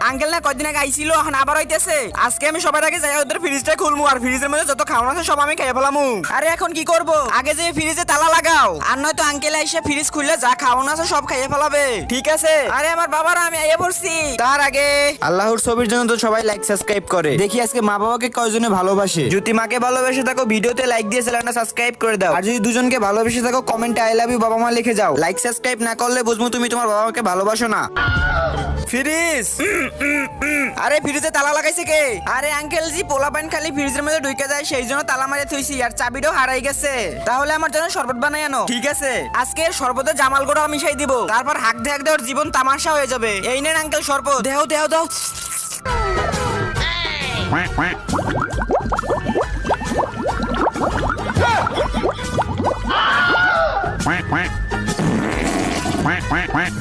Uncle না কয়দিন আগে আইছিল, এখন আবার হইতেছে। আজকে আমি সবার আগে যাই ওদের ফ্রিজটা খুলমু, আর ফ্রিজের মধ্যে যত খাওয়ানো আছে সব আমি খেয়ে ফেলামু। আরে এখন কি করব? আগে যে ফ্রিজে তালা লাগাও, আর নয়তো আঙ্কেল আইসে ফ্রিজ খুললে যা খাওয়ানো আছে সব খাইয়ে ফেলাবে। ঠিক আছে? আরে আমার বাবারা, আমি আইয়া পড়ছি। তার আগে আল্লাহর ছবির জন্য তো সবাই লাইক সাবস্ক্রাইব করে। দেখি আজকে মা বাবাকে কয়জনে ভালোবাসে। যদি মাকে ভালোবেসে থাকো ভিডিওতে লাইক দিয়ে চ্যানেলটা সাবস্ক্রাইব করে দাও, আর যদি দুজনকে ভালোবেসে থাকো কমেন্টে আই লাভ ইউ বাবা মা লিখে যাও। লাইক সাবস্ক্রাইব না করলে বুঝবো তুমি তোমার বাবা মাকে ভালোবাসো না। ফ্রিজ, আরে ফ্রিজে তালা লাগাইছে কে? আরে আঙ্কেল জি, পোলাপাইন খালি ফ্রিজের মধ্যে ঢুকে যায়, সেই জন্য তালা মারিয়ে থইছি, আর চাবিটাও হারাই গেছে। তাহলে আমার জন্য শরবত বানাই আনো। ঠিক আছে, আজকে শরবতে জামাল গোড়া মিশাই দিব, তারপর হাক দে হাক দে ওর জীবন তামাশা হয়ে যাবে। এই নেন আঙ্কেল শরবত। দেও দেও দাও। Quack, quack. Quack, quack. Quack, quack, quack.